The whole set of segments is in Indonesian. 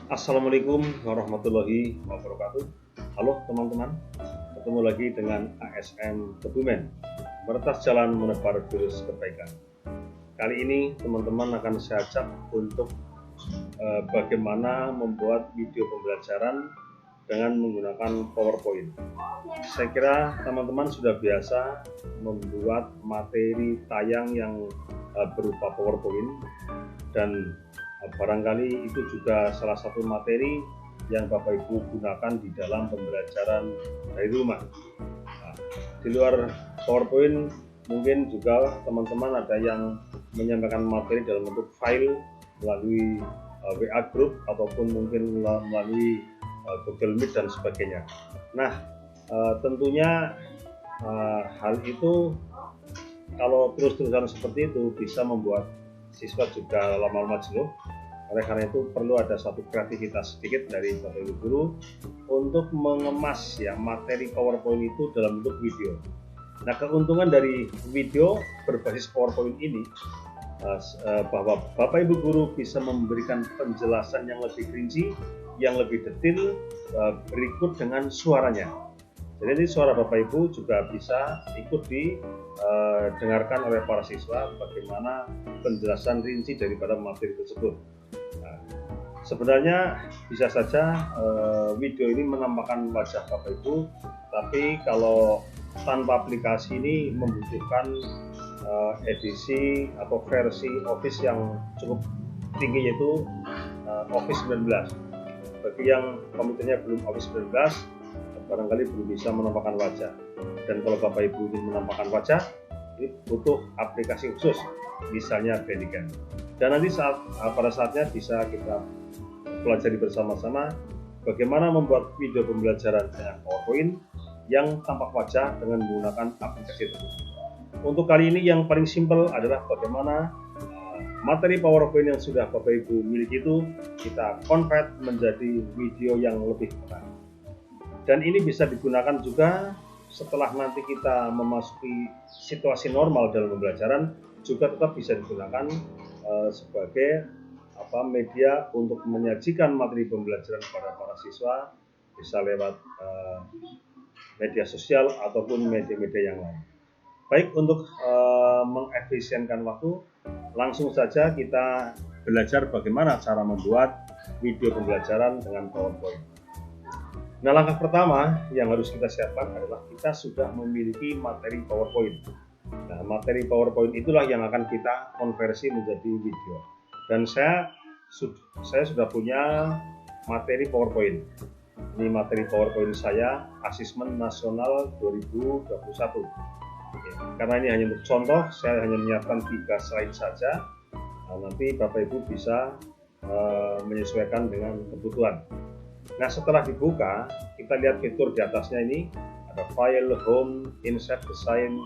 Assalamualaikum warahmatullahi wabarakatuh. Halo teman-teman, ketemu lagi dengan ASN Kebumen, meretas jalan menebar virus kebaikan. Kali ini teman-teman akan saya ajak untuk bagaimana membuat video pembelajaran dengan menggunakan PowerPoint. Saya kira teman-teman sudah biasa membuat materi tayang yang berupa PowerPoint, dan barangkali itu juga salah satu materi yang Bapak Ibu gunakan di dalam pembelajaran dari rumah. Nah, di luar PowerPoint mungkin juga teman-teman ada yang menyampaikan materi dalam bentuk file melalui WA Group ataupun mungkin melalui Google Meet dan sebagainya. Nah, tentunya hal itu kalau terus-terusan seperti itu bisa membuat siswa juga lama-lama jenuh. Oleh karena itu perlu ada satu kreativitas sedikit dari Bapak Ibu guru untuk mengemas materi PowerPoint itu dalam bentuk video. Nah, keuntungan dari video berbasis PowerPoint ini bahwa Bapak Ibu guru bisa memberikan penjelasan yang lebih rinci, yang lebih detail berikut dengan suaranya. Jadi suara Bapak Ibu juga bisa ikut didengarkan oleh para siswa bagaimana penjelasan rinci daripada materi tersebut. Nah, sebenarnya bisa saja video ini menampakkan wajah Bapak Ibu, tapi kalau tanpa aplikasi ini membutuhkan edisi atau versi Office yang cukup tinggi, yaitu Office 19. Bagi yang komputernya belum Office 19, barangkali belum bisa menampakkan wajah. Dan kalau Bapak Ibu ingin menampakkan wajah, ini butuh aplikasi khusus, misalnya Behance. Dan nanti pada saatnya bisa kita pelajari bersama-sama bagaimana membuat video pembelajaran dengan PowerPoint yang tampak wajah dengan menggunakan aplikasi tersebut. Untuk kali ini yang paling simpel adalah bagaimana materi PowerPoint yang sudah Bapak Ibu miliki itu kita convert menjadi video yang lebih menarik. Dan ini bisa digunakan juga setelah nanti kita memasuki situasi normal dalam pembelajaran, juga tetap bisa digunakan sebagai media untuk menyajikan materi pembelajaran kepada para siswa, bisa lewat media sosial ataupun media-media yang lain. Baik, untuk mengefisienkan waktu, langsung saja kita belajar bagaimana cara membuat video pembelajaran dengan PowerPoint. Nah, langkah pertama yang harus kita siapkan adalah kita sudah memiliki materi PowerPoint. Nah, materi PowerPoint itulah yang akan kita konversi menjadi video. Dan saya sudah punya materi PowerPoint. Ini materi PowerPoint saya, Asesmen Nasional 2021. Oke, karena ini hanya untuk contoh, saya hanya menyiapkan 3 slide saja. Nah, nanti Bapak Ibu bisa menyesuaikan dengan kebutuhan. Nah, setelah dibuka, kita lihat fitur di atasnya ini, ada file, home, insert, design,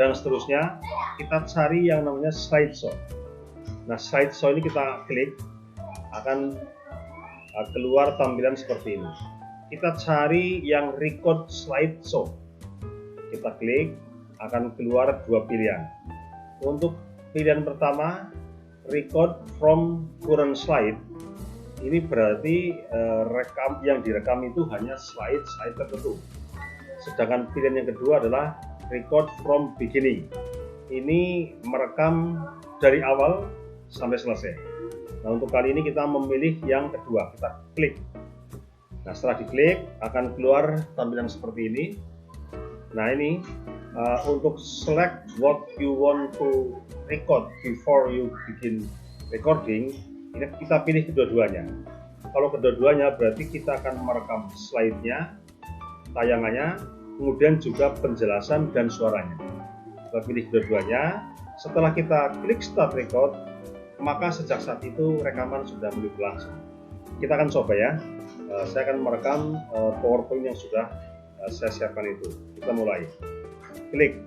dan seterusnya. Kita cari yang namanya slideshow. Nah, slideshow ini kita klik, akan keluar tampilan seperti ini. Kita cari yang record slideshow. Kita klik, akan keluar 2 pilihan. Untuk pilihan pertama, record from current slide. Ini berarti yang direkam itu hanya slide tertentu. Sedangkan pilihan yang kedua adalah record from beginning. Ini merekam dari awal sampai selesai. Nah, untuk kali ini kita memilih yang kedua, kita klik. Nah, setelah diklik akan keluar tampilan seperti ini. Nah, ini untuk select what you want to record before you begin recording, ini kita pilih kedua-duanya. Kalau kedua-duanya berarti kita akan merekam slide-nya, tayangannya, kemudian juga penjelasan dan suaranya. Kita pilih kedua-duanya. Setelah kita klik start record, maka sejak saat itu rekaman sudah mulai berlangsung. Kita akan coba ya. Saya akan merekam PowerPoint yang sudah saya siapkan itu. Kita mulai. Klik.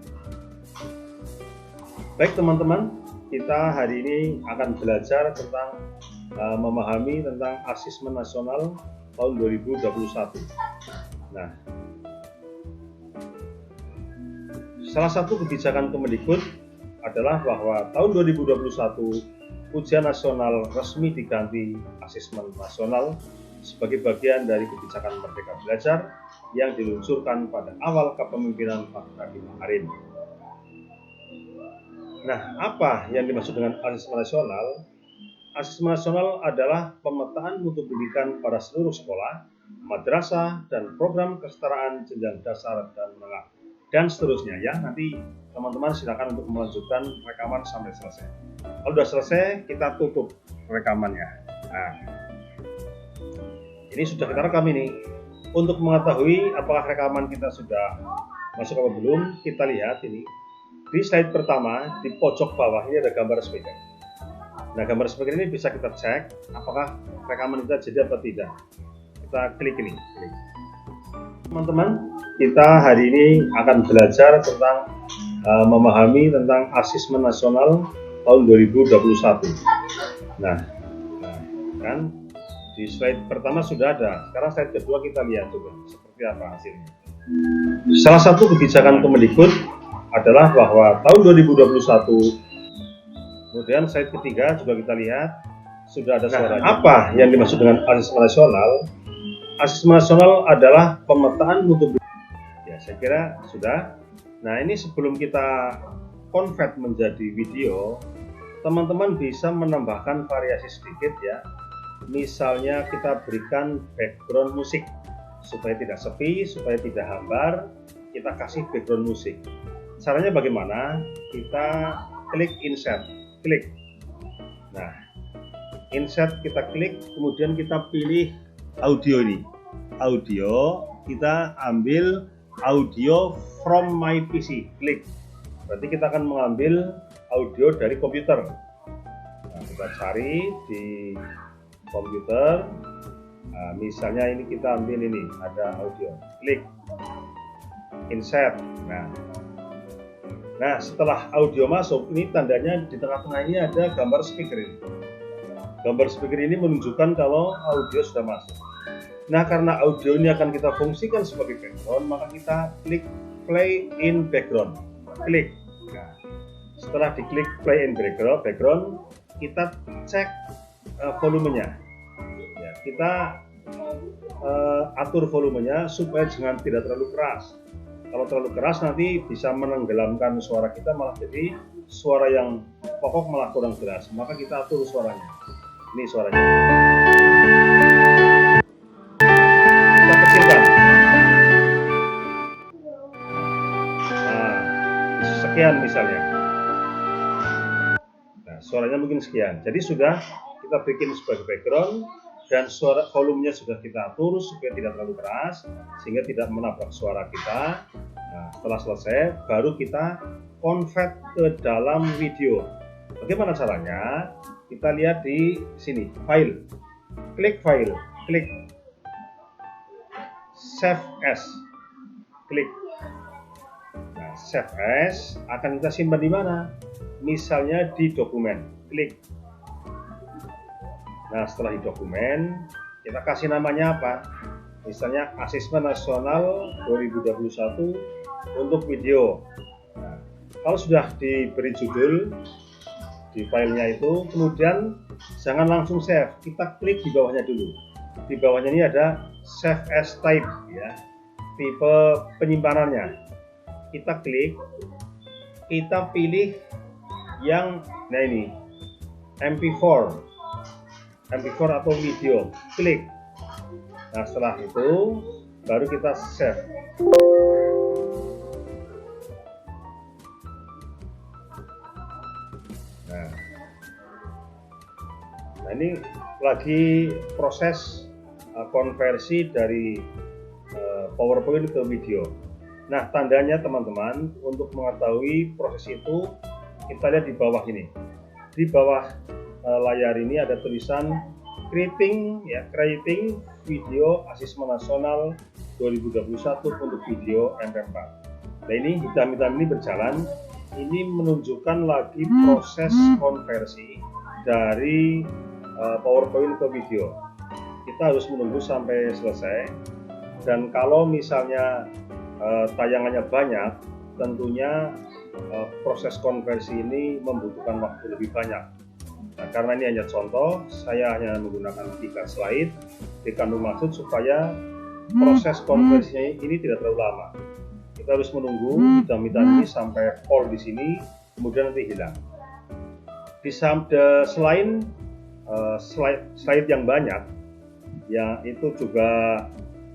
Baik teman-teman, kita hari ini akan belajar tentang memahami tentang Asesmen Nasional tahun 2021. Nah, salah satu kebijakan Kemendikbud adalah bahwa tahun 2021 ujian nasional resmi diganti asesmen nasional sebagai bagian dari kebijakan Merdeka Belajar yang diluncurkan pada awal kepemimpinan Pak Nadiem Makarim. Nah, apa yang dimaksud dengan asesmen nasional? Asesmen nasional adalah pemetaan mutu pendidikan pada seluruh sekolah, madrasah, dan program kesetaraan jenjang dasar dan menengah, dan seterusnya ya. Nanti teman-teman silakan untuk melanjutkan rekaman sampai selesai. Kalau sudah selesai, kita tutup rekamannya. Nah, ini sudah kita rekam ini. Untuk mengetahui apakah rekaman kita sudah masuk apa belum, kita lihat ini. Di slide pertama, di pojok bawah ini ada gambar speaker. Nah, gambar speaker ini bisa kita cek apakah rekaman kita jadi apa tidak. Kita klik ini. Teman-teman, kita hari ini akan belajar tentang memahami tentang asesmen nasional tahun 2021. Nah, kan di slide pertama sudah ada. Sekarang slide kedua kita lihat coba seperti apa hasilnya. Salah satu kebijakan Kemendikbud adalah bahwa tahun 2021, kemudian slide ketiga juga kita lihat sudah ada suaranya. Apa yang dimaksud dengan asesmen nasional? Asesmen nasional adalah pemetaan mutu pendidikan. Ya, saya kira sudah. Nah, ini sebelum kita convert menjadi video, teman-teman bisa menambahkan variasi sedikit ya. Misalnya kita berikan background musik supaya tidak sepi, supaya tidak hambar, kita kasih background musik. Caranya bagaimana? Kita klik insert, klik. Nah, insert kita klik, kemudian kita pilih audio ini. Audio, kita ambil audio from my PC, klik. Berarti kita akan mengambil audio dari komputer. Nah, kita cari di komputer. Nah, misalnya ini kita ambil ini, ada audio, klik insert. Nah, setelah audio masuk, ini tandanya di tengah-tengah ini ada gambar speaker ini. Gambar speaker ini menunjukkan kalau audio sudah masuk. Nah, karena audio ini akan kita fungsikan sebagai background, maka kita klik play in background. Klik. Nah, setelah diklik play in background, kita cek volumenya. Ya, kita atur volumenya supaya jangan tidak terlalu keras. Kalau terlalu keras nanti bisa menenggelamkan suara kita, malah jadi suara yang pokok malah kurang keras. Maka kita atur suaranya. Ini suaranya. Kita kecilkan. Nah, sekian misalnya. Nah, suaranya mungkin sekian. Jadi sudah kita bikin sebagai background dan suara volumenya sudah kita atur supaya tidak terlalu keras sehingga tidak menabrak suara kita. Nah, setelah selesai baru kita convert ke dalam video. Bagaimana caranya? Kita lihat di sini, file. Klik file, klik save as. Klik. Nah, save as akan kita simpan di mana? Misalnya di dokumen. Klik. Nah, setelah di dokumen, kita kasih namanya apa? Misalnya Asesmen Nasional 2021 untuk video. Nah, kalau sudah diberi judul di filenya itu, kemudian jangan langsung save. Kita klik di bawahnya dulu. Di bawahnya ini ada save as type ya, tipe penyimpanannya. Kita klik, kita pilih yang nah ini MP4 atau video, klik. Nah, setelah itu baru kita save. Nah, ini lagi proses konversi dari PowerPoint ke video. Nah, tandanya teman-teman untuk mengetahui proses itu kita lihat di bawah ini. Di bawah layar ini ada tulisan creating video asesmen nasional 2021 untuk video MP4. Nah, ini hitam-hitam ini berjalan. Ini menunjukkan lagi proses konversi dari PowerPoint ke video. Kita harus menunggu sampai selesai. Dan kalau misalnya tayangannya banyak, tentunya proses konversi ini membutuhkan waktu lebih banyak. Nah, karena ini hanya contoh, saya hanya menggunakan 3 slide dikandung maksud supaya proses konversinya ini tidak terlalu lama. Kita harus menunggu hitam-hitam ini sampai full di sini, kemudian nanti hilang. Selain slide yang banyak, ya itu juga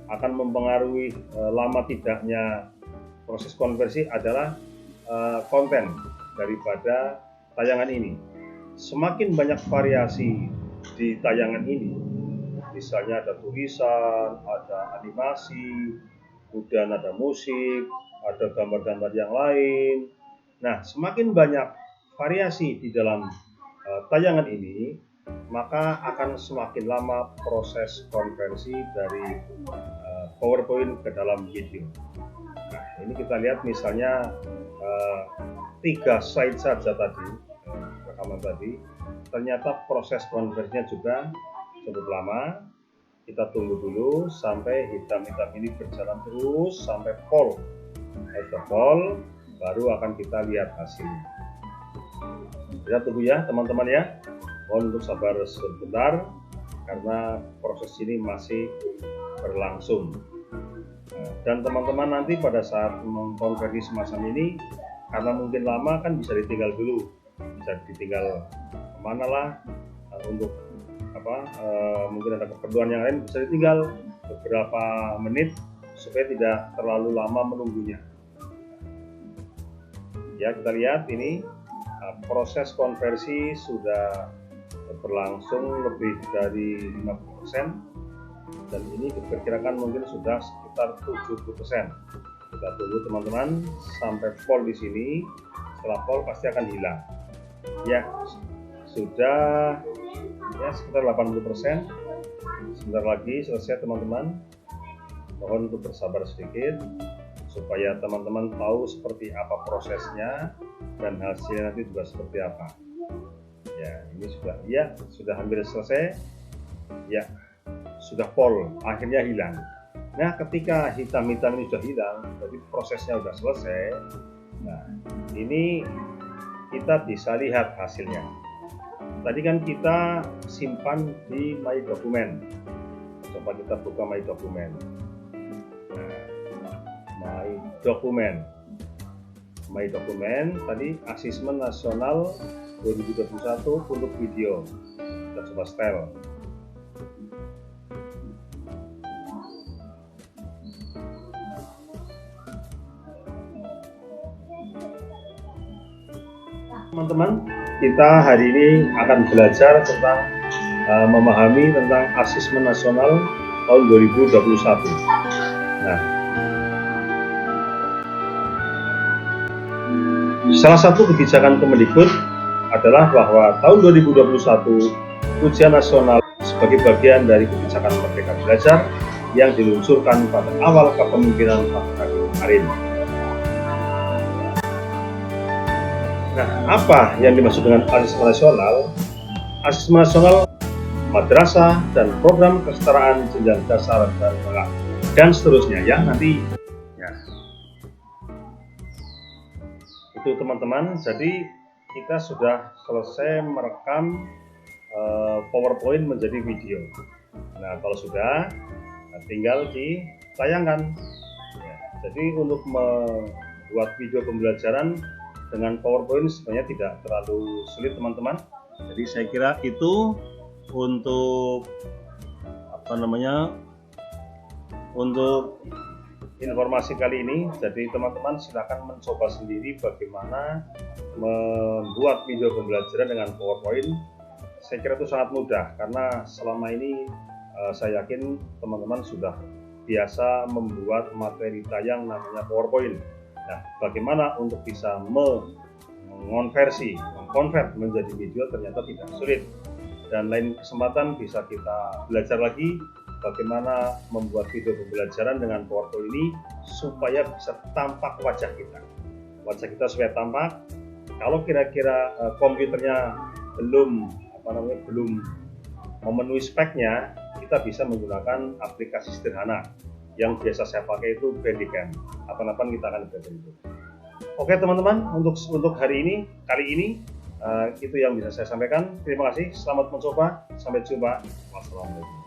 akan mempengaruhi lama tidaknya proses konversi adalah konten daripada tayangan ini. Semakin banyak variasi di tayangan ini, misalnya ada tulisan, ada animasi, kemudian ada musik, ada gambar-gambar yang lain. Nah, semakin banyak variasi di dalam tayangan ini, maka akan semakin lama proses konversi dari PowerPoint ke dalam video. Nah, ini kita lihat misalnya 3 slide saja tadi, rekaman tadi, ternyata proses konversinya juga cukup lama. Kita tunggu dulu sampai hitam-hitam ini berjalan terus sampai full. Setelah full, baru akan kita lihat hasilnya. Kita tunggu ya teman-teman ya. Mohon untuk sabar sebentar karena proses ini masih berlangsung. Dan teman-teman nanti pada saat mengkonversi semacam ini, karena mungkin lama kan bisa ditinggal dulu, bisa ditinggal kemana lah untuk mungkin ada keperluan yang lain, bisa ditinggal beberapa menit supaya tidak terlalu lama menunggunya. Ya, kita lihat ini proses konversi sudah berlangsung lebih dari 50%, dan ini diperkirakan mungkin sudah sekitar 70%. Kita tunggu teman-teman sampai full di sini. Setelah full pasti akan hilang. Ya, sudah ya sekitar 80%. Sebentar lagi selesai teman-teman. Mohon untuk bersabar sedikit supaya teman-teman tahu seperti apa prosesnya dan hasilnya nanti juga seperti apa. Ya, ini sudah hampir selesai. Ya, sudah full, akhirnya hilang. Nah, ketika hitam-hitam ini sudah hilang, jadi prosesnya sudah selesai. Nah, ini kita bisa lihat hasilnya. Tadi kan kita simpan di My Document. Coba kita buka My Document. Nah, My Document tadi Asesmen Nasional 2021 untuk video. Kita coba setel. Teman-teman, kita hari ini akan belajar tentang memahami tentang Asesmen Nasional tahun 2021. Nah, salah satu kebijakan Kemendikbud adalah bahwa tahun 2021 ujian nasional sebagai bagian dari kebijakan Merdeka Belajar yang diluncurkan pada awal kepemimpinan Pak Nadiem Makarim. Nah, apa yang dimaksud dengan asesmen nasional? Asesmen nasional madrasah dan program kesetaraan jenjang dasar dan menengah dan seterusnya ya nanti ya. Itu teman-teman, jadi kita sudah selesai merekam PowerPoint menjadi video. Nah, kalau sudah tinggal ditayangkan ya. Jadi untuk membuat video pembelajaran dengan PowerPoint sebenarnya tidak terlalu sulit teman-teman. Jadi saya kira itu untuk untuk informasi kali ini. Jadi teman-teman silakan mencoba sendiri bagaimana membuat video pembelajaran dengan PowerPoint. Saya kira itu sangat mudah karena selama ini saya yakin teman-teman sudah biasa membuat materi tayang namanya PowerPoint. Nah, bagaimana untuk bisa mengkonvert menjadi video ternyata tidak sulit. Dan lain kesempatan bisa kita belajar lagi bagaimana membuat video pembelajaran dengan PowerPoint ini supaya bisa tampak wajah kita. Wajah kita supaya tampak. Kalau kira-kira komputernya belum memenuhi speknya, kita bisa menggunakan aplikasi sederhana yang biasa saya pakai itu Bandicam. Kapan-kapan kita akan belajar itu. Oke teman-teman, untuk kali ini Itu yang bisa saya sampaikan. Terima kasih, selamat mencoba, sampai jumpa. Wassalamualaikum.